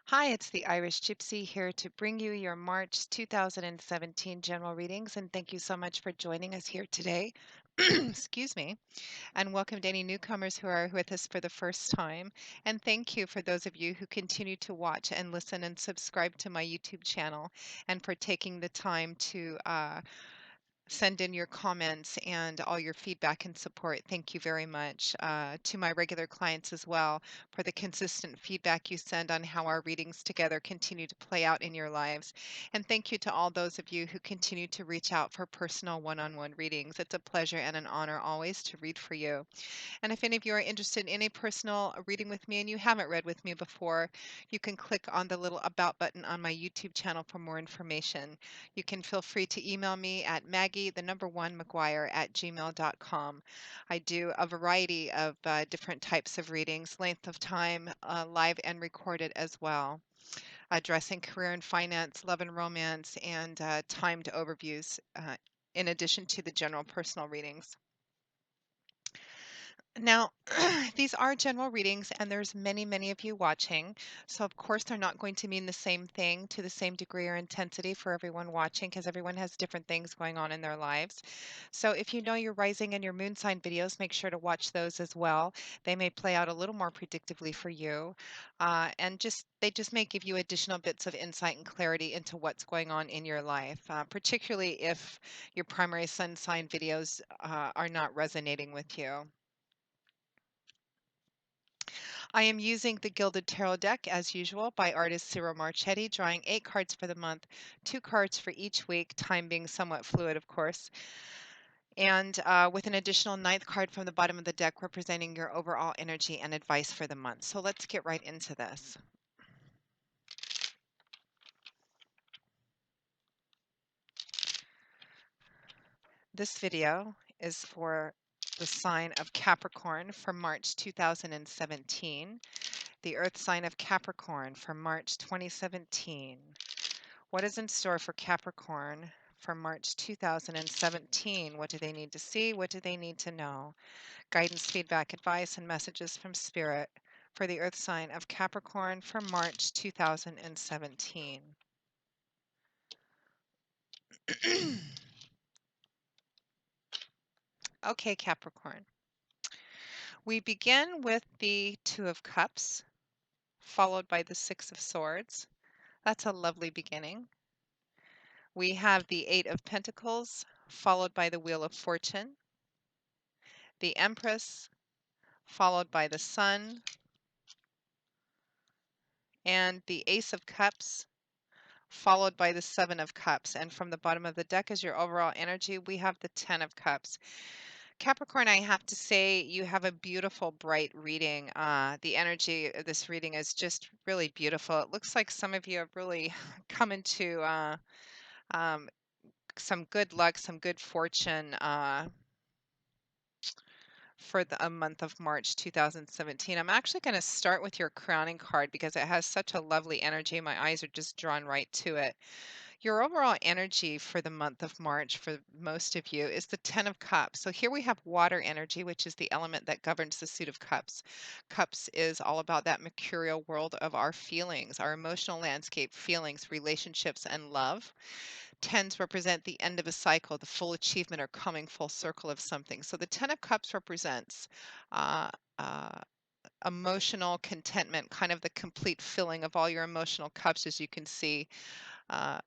Hi, it's the Irish Gypsy here to bring you your March 2017 general readings, and thank you so much for joining us here today. Excuse me, and welcome to any newcomers who are with us for the first time. And thank you for those of you who continue to watch and listen and subscribe to my YouTube channel and for taking the time to send in your comments and all your feedback and support. Thank you very much to my regular clients as well for the consistent feedback you send on how our readings together continue to play out in your lives. And thank you to all those of you who continue to reach out for personal one-on-one readings. It's a pleasure and an honor always to read for you. And if any of you are interested in any personal reading with me and you haven't read with me before, you can click on the little About button on my YouTube channel for more information. You can feel free to email me at Maggie1McGuire@gmail.com. I do a variety of different types of readings, length of time, live and recorded as well, addressing career and finance, love and romance, and timed overviews, in addition to the general personal readings. Now, these are general readings, and there's many, many of you watching. So, of course, they're not going to mean the same thing to the same degree or intensity for everyone watching because everyone has different things going on in their lives. So, if you know your rising and your moon sign videos, make sure to watch those as well. They may play out a little more predictively for you, and they just may give you additional bits of insight and clarity into what's going on in your life, particularly if your primary sun sign videos are not resonating with you. I am using the Gilded Tarot deck as usual by artist Cyril Marchetti, drawing 8 cards for the month, 2 cards for each week, time being somewhat fluid, of course, and with an additional ninth card from the bottom of the deck representing your overall energy and advice for the month. So let's get right into this. This video is for the sign of Capricorn for March 2017, the earth sign of Capricorn for March 2017. What is in store for Capricorn for March 2017? What do they need to see? What do they need to know? Guidance, feedback, advice, and messages from Spirit for the Earth sign of Capricorn for March 2017. Okay, Capricorn. We begin with the Two of Cups, followed by the Six of Swords. That's a lovely beginning. We have the Eight of Pentacles, followed by the Wheel of Fortune, the Empress, followed by the Sun, and the Ace of Cups, followed by the Seven of Cups. And from the bottom of the deck as your overall energy, we have the Ten of Cups. Capricorn, I have to say, you have a beautiful, bright reading. The energy of this reading is just really beautiful. It looks like some of you have really come into um, some good luck, some good fortune for a month of March 2017. I'm actually going to start with your crowning card because it has such a lovely energy. My eyes are just drawn right to it. Your overall energy for the month of March for most of you is the Ten of Cups. So here we have water energy, which is the element that governs the suit of cups. Cups is all about that mercurial world of our feelings, our emotional landscape, feelings, relationships, and love. Tens represent the end of a cycle, the full achievement or coming full circle of something. So the Ten of Cups represents uh, uh, emotional contentment, kind of the complete filling of all your emotional cups, as you can see. Uh,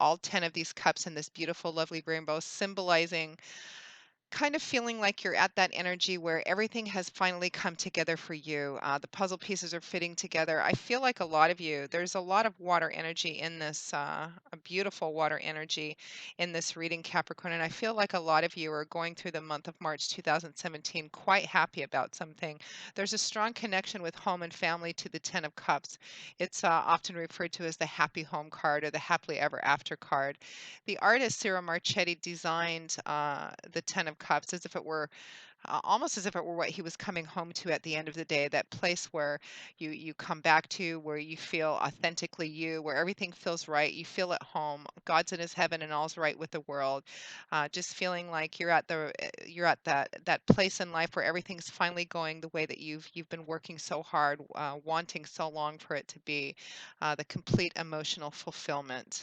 all 10 of these cups in this beautiful, lovely rainbow, symbolizing kind of feeling like you're at that energy where everything has finally come together for you. The puzzle pieces are fitting together. I feel like a lot of you, there's a lot of water energy in this, a beautiful water energy in this reading, Capricorn. And I feel like a lot of you are going through the month of March 2017 quite happy about something. There's a strong connection with home and family to the Ten of Cups. It's often referred to as the happy home card or the happily ever after card. The artist Cyril Marchetti designed the Ten of Cups as if it were almost as if it were what he was coming home to at the end of the day, that place where you come back to, where you feel authentically you, where everything feels right, you feel at home, God's in his heaven and all's right with the world. Just feeling like you're at that place in life where everything's finally going the way that you've been working so hard, wanting so long for it to be, the complete emotional fulfillment.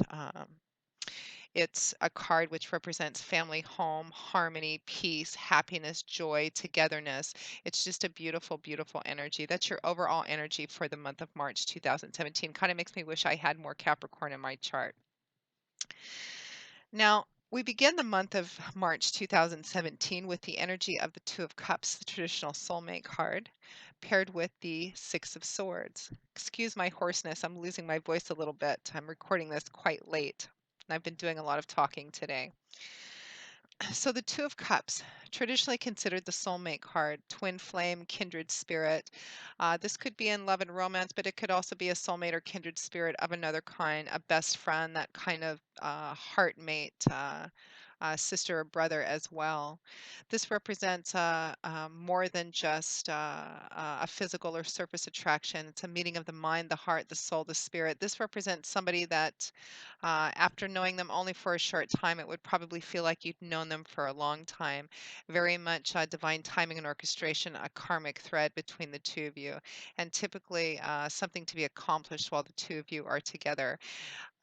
It's a card which represents family, home, harmony, peace, happiness, joy, togetherness. It's just a beautiful, beautiful energy. That's your overall energy for the month of March 2017. Kind of makes me wish I had more Capricorn in my chart. Now, we begin the month of March 2017 with the energy of the Two of Cups, the traditional soulmate card, paired with the Six of Swords. Excuse my hoarseness, I'm losing my voice a little bit. I'm recording this quite late, and I've been doing a lot of talking today. So the Two of Cups, traditionally considered the soulmate card, twin flame, kindred spirit. This could be in love and romance, but it could also be a soulmate or kindred spirit of another kind, a best friend, that kind of heartmate, sister or brother as well. This represents more than just a physical or surface attraction. It's a meeting of the mind, the heart, the soul, the spirit. This represents somebody that after knowing them only for a short time, it would probably feel like you'd known them for a long time. Very much divine timing and orchestration, a karmic thread between the two of you, and typically something to be accomplished while the two of you are together.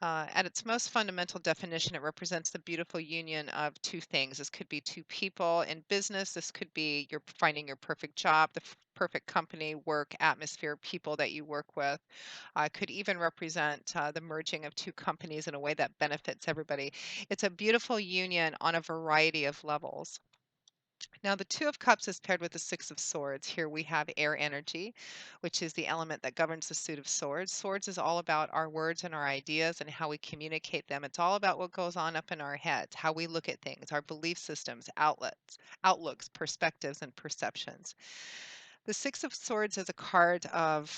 At its most fundamental definition, it represents the beautiful union of two things. This could be two people in business. This could be you're finding your perfect job, the perfect company, work, atmosphere, people that you work with. Could even represent the merging of two companies in a way that benefits everybody. It's a beautiful union on a variety of levels. Now, the Two of Cups is paired with the Six of Swords. Here we have air energy, which is the element that governs the suit of swords. Swords is all about our words and our ideas and how we communicate them. It's all about what goes on up in our heads, how we look at things, our belief systems, outlooks, perspectives, and perceptions. The Six of Swords is a card of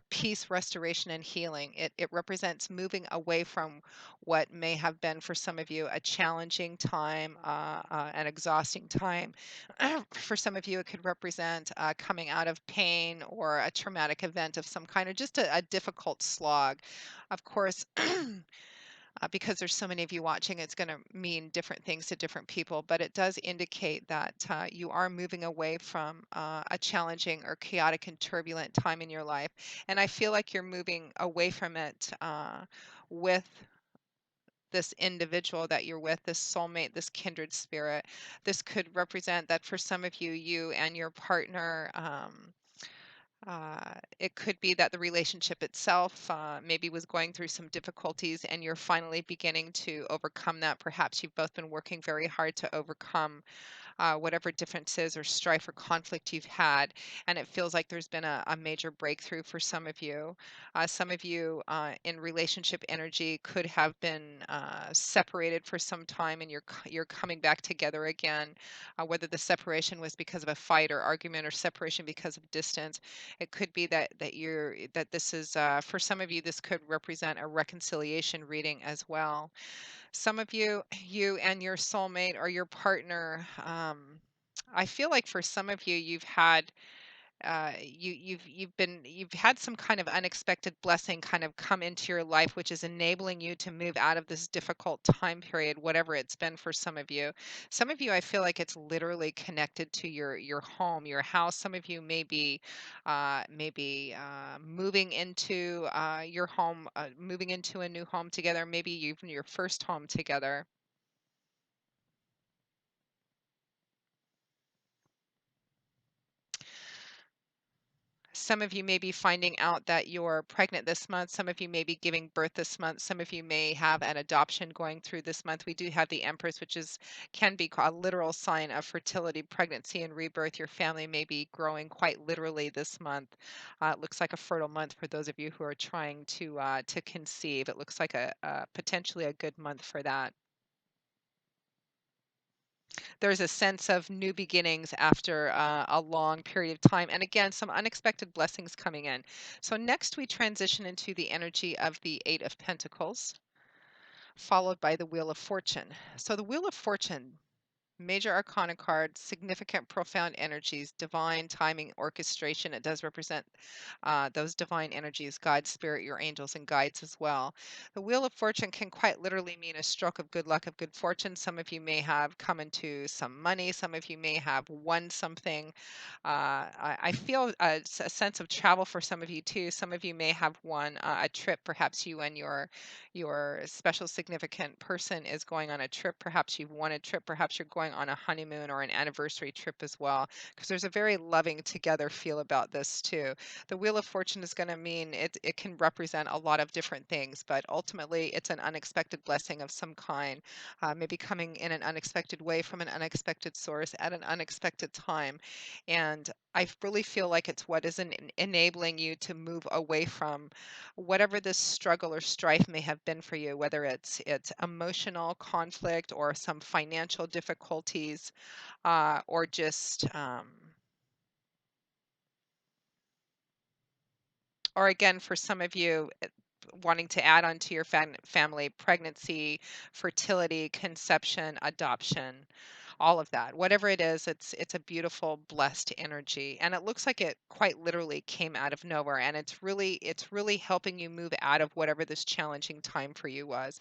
peace, restoration, and healing. It represents moving away from what may have been for some of you a challenging time, an exhausting time. For some of you, it could represent coming out of pain or a traumatic event of some kind, or just a difficult slog. Of course, because there's so many of you watching, it's going to mean different things to different people, but it does indicate that you are moving away from a challenging or chaotic and turbulent time in your life. And I feel like you're moving away from it with this individual that you're with, this soulmate, this kindred spirit. This could represent that for some of you, you and your partner. It could be that the relationship itself maybe was going through some difficulties and you're finally beginning to overcome that. Perhaps you've both been working very hard to overcome whatever differences or strife or conflict you've had. And it feels like there's been a major breakthrough for some of you. Some of you in relationship energy could have been separated for some time and you're coming back together again, whether the separation was because of a fight or argument or separation because of distance. It could be that this is for some of you, this could represent a reconciliation reading as well. Some of you, you and your soulmate or your partner, I feel like for some of you, you've had some kind of unexpected blessing kind of come into your life, which is enabling you to move out of this difficult time period, whatever it's been for some of you. Some of you, I feel like it's literally connected to your home, your house. Some of you maybe moving into your home, moving into a new home together, maybe even your first home together. Some of you may be finding out that you're pregnant this month. Some of you may be giving birth this month. Some of you may have an adoption going through this month. We do have the Empress, which can be a literal sign of fertility, pregnancy, and rebirth. Your family may be growing quite literally this month. It looks like a fertile month for those of you who are trying to conceive. It looks like potentially a good month for that. There's a sense of new beginnings after a long period of time. And again, some unexpected blessings coming in. So next we transition into the energy of the Eight of Pentacles, followed by the Wheel of Fortune. So the Wheel of Fortune, Major Arcana card, significant, profound energies, divine timing, orchestration. It does represent those divine energies, God, Spirit, your angels, and guides as well. The Wheel of Fortune can quite literally mean a stroke of good luck, of good fortune. Some of you may have come into some money. Some of you may have won something. I feel a sense of travel for some of you too. Some of you may have won a trip. Perhaps you and your special significant person is going on a trip. Perhaps you've won a trip. Perhaps you're going on a honeymoon or an anniversary trip as well. Because there's a very loving together feel about this too. The Wheel of Fortune is going to mean it can represent a lot of different things, but ultimately it's an unexpected blessing of some kind, maybe coming in an unexpected way from an unexpected source at an unexpected time. And I really feel like it's what is enabling you to move away from whatever this struggle or strife may have been for you, whether it's emotional conflict or some financial difficulties, or just or again, for some of you, wanting to add on to your family, pregnancy, fertility, conception, adoption, all of that. Whatever it is, it's a beautiful, blessed energy. And it looks like it quite literally came out of nowhere. And it's really helping you move out of whatever this challenging time for you was.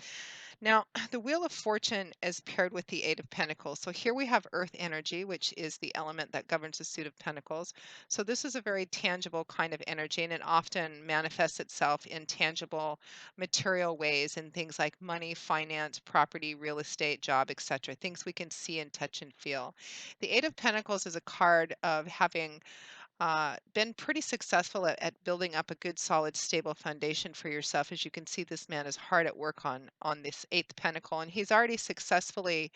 Now, the Wheel of Fortune is paired with the Eight of Pentacles. So here we have Earth energy, which is the element that governs the suit of Pentacles. So this is a very tangible kind of energy, and it often manifests itself in tangible material ways in things like money, finance, property, real estate, job, etc. Things we can see and touch and feel. The Eight of Pentacles is a card of having been pretty successful at building up a good, solid, stable foundation for yourself. As you can see, this man is hard at work on this eighth pentacle, and he's already successfully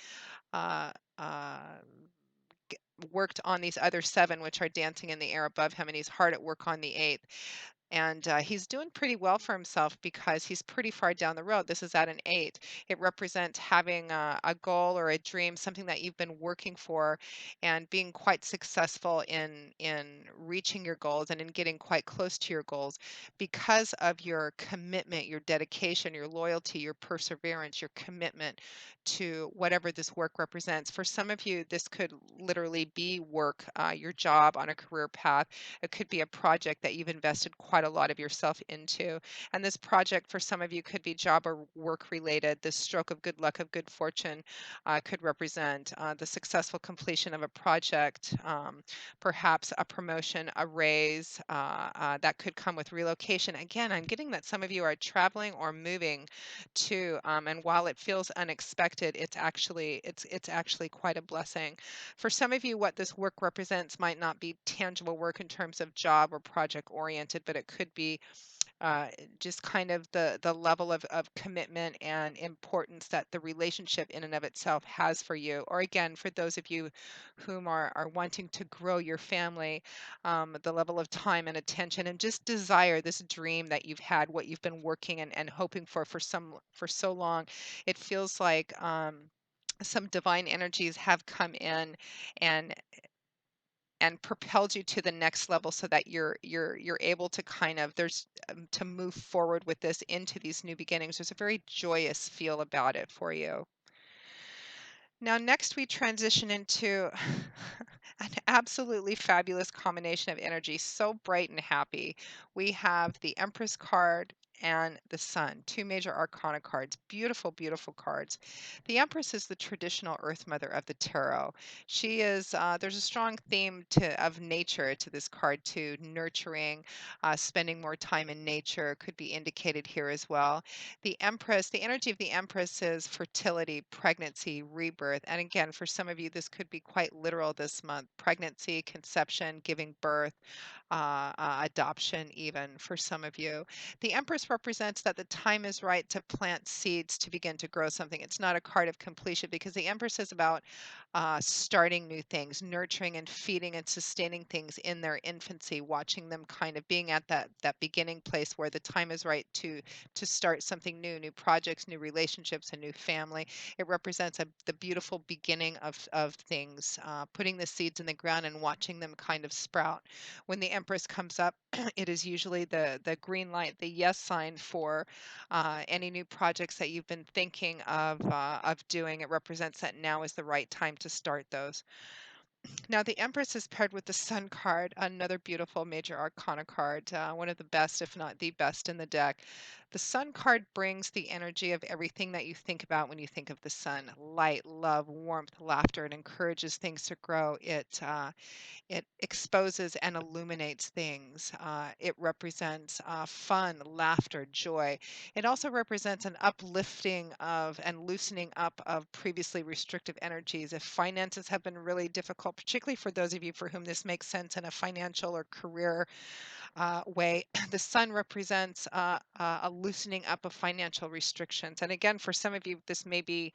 uh, uh, g- worked on these other seven, which are dancing in the air above him, and he's hard at work on the eighth. And he's doing pretty well for himself because he's pretty far down the road. This is at an eight. It represents having a goal or a dream, something that you've been working for, and being quite successful in reaching your goals and in getting quite close to your goals because of your commitment, your dedication, your loyalty, your perseverance, your commitment to whatever this work represents. For some of you, this could literally be work, your job on a career path. It could be a project that you've invested quite a lot of yourself into. And this project for some of you could be job or work related. This stroke of good luck, of good fortune, could represent the successful completion of a project, perhaps a promotion, a raise, that could come with relocation. Again, I'm getting that some of you are traveling or moving to, and while it feels unexpected, it's actually quite a blessing. For some of you, what this work represents might not be tangible work in terms of job or project oriented, but it could be uh, just kind of the level of commitment and importance that the relationship in and of itself has for you. Or again, for those of you whom are wanting to grow your family, the level of time and attention and just desire this dream that you've had, what you've been working and hoping for so long. It feels like some divine energies have come in and propelled you to the next level so that you're able to kind of there's to move forward with this into these new beginnings. There's a very joyous feel about it for you. Now, next we transition into an absolutely fabulous combination of energy, so bright and happy. We have the Empress card and the Sun, two major arcana cards. Beautiful, beautiful cards. The Empress is the traditional Earth Mother of the tarot. She is, there's a strong theme of nature to this card too, nurturing, spending more time in nature could be indicated here as well. The Empress, the energy of the Empress is fertility, pregnancy, rebirth. And again, for some of you, this could be quite literal this month. Pregnancy, conception, giving birth, adoption, even for some of you. The Empress represents that the time is right to plant seeds to begin to grow something. It's not a card of completion because the Empress is about starting new things, nurturing and feeding and sustaining things in their infancy, watching them kind of being at that beginning place where the time is right to start something new, new projects, new relationships, a new family. It represents the beautiful beginning of things, putting the seeds in the ground and watching them kind of sprout. When the Empress comes up, it is usually the green light, the yes sign sign for any new projects that you've been thinking of doing. It represents that now is the right time to start those. Now, the Empress is paired with the Sun card, another beautiful major arcana card, one of the best, if not the best, in the deck. The Sun card brings the energy of everything that you think about when you think of the sun: light, love, warmth, laughter. It encourages things to grow. It exposes and illuminates things. It represents fun, laughter, joy. It also represents an uplifting of and loosening up of previously restrictive energies. If finances have been really difficult, particularly for those of you for whom this makes sense in a financial or career way, the sun represents a loosening up of financial restrictions. And again, for some of you, this may be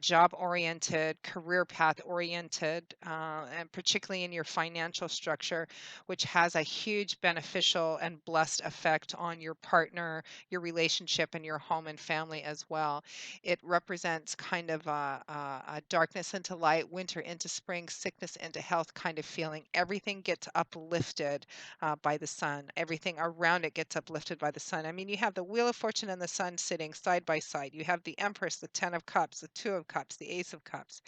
job oriented, career path oriented, and particularly in your financial structure, which has a huge beneficial and blessed effect on your partner, your relationship, and your home and family as well. It represents kind of a darkness into light, winter into spring, sickness into health kind of feeling. Everything gets uplifted by the sun. Everything around it gets uplifted by the sun. I mean, you have the Wheel of Fortune and the sun sitting side by side. You have the Empress, the Ten of Cups, the Two of Cups, the Ace of Cups.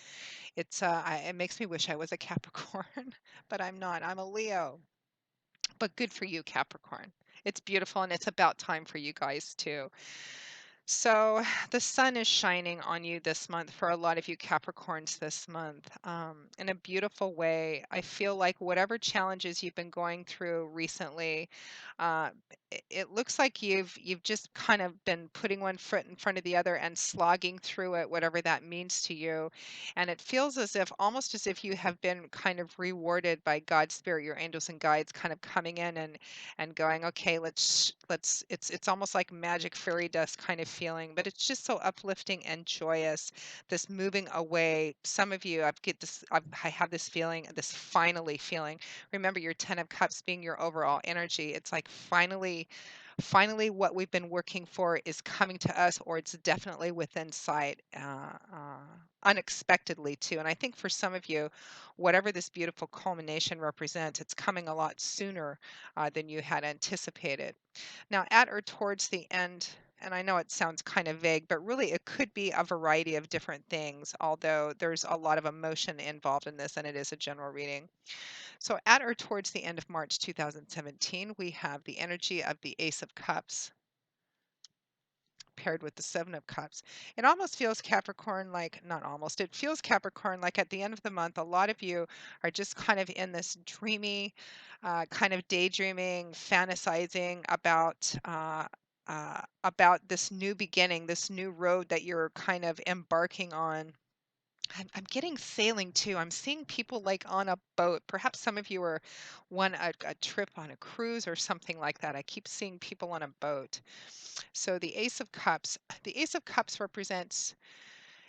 It makes me wish I was a Capricorn, but I'm not. I'm a Leo. But good for you, Capricorn. It's beautiful, and it's about time for you guys too. So the sun is shining on you this month for a lot of you Capricorns this month in a beautiful way. I feel like whatever challenges you've been going through recently, uh, it looks like you've just kind of been putting one foot in front of the other and slogging through it, whatever that means to you. And it feels as if almost as if you have been kind of rewarded by God's spirit, your angels and guides kind of coming in and going, okay, it's almost like magic fairy dust kind of feeling, but it's just so uplifting and joyous. This moving away. Some of you, I have this feeling, this finally feeling. Remember your 10 of cups being your overall energy. It's like finally what we've been working for is coming to us, or it's definitely within sight, unexpectedly too. And I think for some of you, whatever this beautiful culmination represents, it's coming a lot sooner than you had anticipated. Now, at or towards the end, and I know it sounds kind of vague, but really it could be a variety of different things, although there's a lot of emotion involved in this and it is a general reading. So, at or towards the end of March 2017, we have the energy of the Ace of Cups paired with the Seven of Cups. It almost feels Capricorn like, not almost, it feels Capricorn like at the end of the month, a lot of you are just kind of in this dreamy, kind of daydreaming, fantasizing about this new beginning, this new road that you're kind of embarking on. I'm getting sailing too. I'm seeing people like on a boat. Perhaps some of you are one a trip on a cruise or something like that. I keep seeing people on a boat. So the Ace of Cups represents,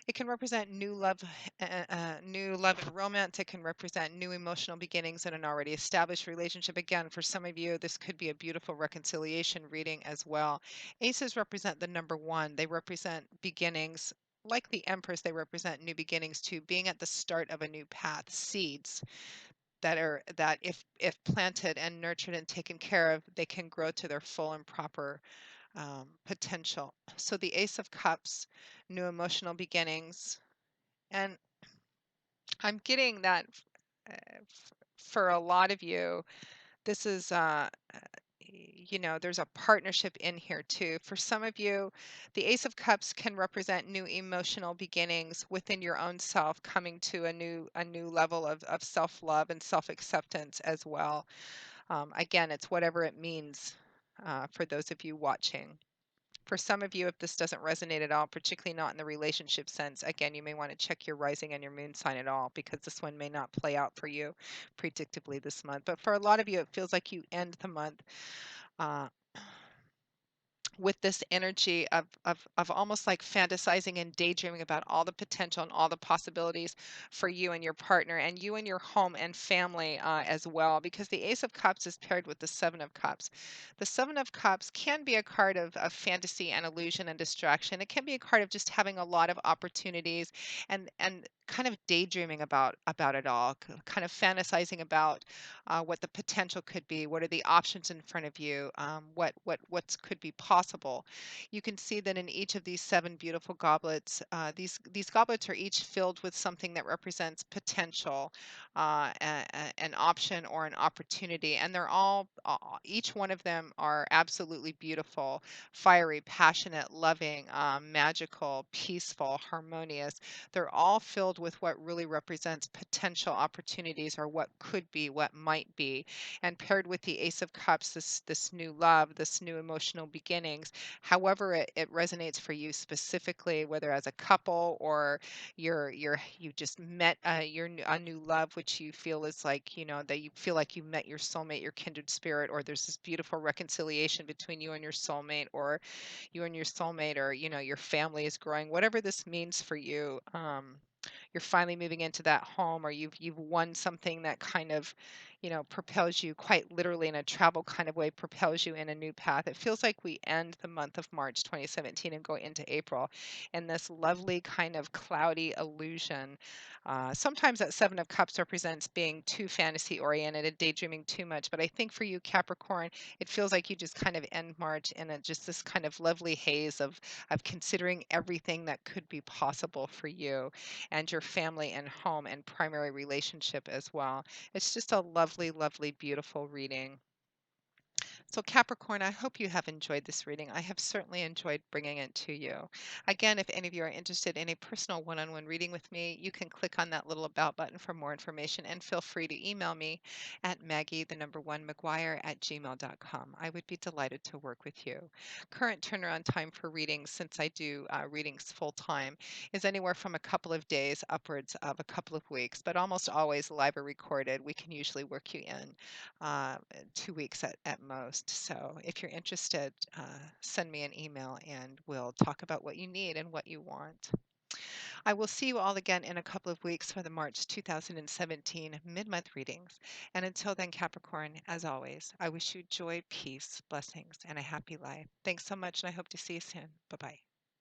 it can represent new love and romance. It can represent new emotional beginnings in an already established relationship. Again, for some of you, this could be a beautiful reconciliation reading as well. Aces represent the number one. They represent beginnings. Like the Empress, they represent new beginnings too, being at the start of a new path, seeds that if planted and nurtured and taken care of, they can grow to their full and proper potential. So the Ace of Cups, new emotional beginnings. And I'm getting that for a lot of you, this is, there's a partnership in here too. For some of you, the Ace of Cups can represent new emotional beginnings within your own self, coming to a new level of self-love and self-acceptance as well. Again, it's whatever it means for those of you watching. For some of you, if this doesn't resonate at all, particularly not in the relationship sense, again, you may want to check your rising and your moon sign at all, because this one may not play out for you predictably this month. But for a lot of you, it feels like you end the month uh, with this energy of almost like fantasizing and daydreaming about all the potential and all the possibilities for you and your partner and you and your home and family as well, because the Ace of Cups is paired with the Seven of Cups. The Seven of Cups can be a card of fantasy and illusion and distraction. It can be a card of just having a lot of opportunities and kind of daydreaming about it all, kind of fantasizing about what the potential could be, what are the options in front of you, what's could be possible. You can see that in each of these seven beautiful goblets, these goblets are each filled with something that represents potential, an option or an opportunity, and they're all each one of them are absolutely beautiful, fiery, passionate, loving, magical, peaceful, harmonious. They're all filled with what really represents potential opportunities or what could be, what might be. And paired with the Ace of Cups, this new love, this new emotional beginnings, however it resonates for you specifically, whether as a couple or you just met a new love, which you feel is like, that you feel like you met your soulmate, your kindred spirit, or there's this beautiful reconciliation between you and your soulmate, or you and your soulmate, or your family is growing, whatever this means for you. You're finally moving into that home, or you've won something that kind of propels you, quite literally in a travel kind of way, propels you in a new path. It feels like we end the month of March 2017 and go into April in this lovely kind of cloudy illusion. Sometimes that Seven of Cups represents being too fantasy oriented and daydreaming too much, but I think for you, Capricorn, it feels like you just kind of end March in just this kind of lovely haze of considering everything that could be possible for you and your family and home and primary relationship as well. It's just a lovely, lovely, beautiful reading. So, Capricorn, I hope you have enjoyed this reading. I have certainly enjoyed bringing it to you. Again, if any of you are interested in a personal one on one reading with me, you can click on that little About button for more information, and feel free to email me at Maggie, the number one, McGuire at gmail.com. I would be delighted to work with you. Current turnaround time for readings, since I do readings full time, is anywhere from a couple of days upwards of a couple of weeks, but almost always live or recorded. We can usually work you in uh, 2 weeks at most. So if you're interested, send me an email and we'll talk about what you need and what you want. I will see you all again in a couple of weeks for the March 2017 mid-month readings. And until then, Capricorn, as always, I wish you joy, peace, blessings, and a happy life. Thanks so much, and I hope to see you soon. Bye-bye.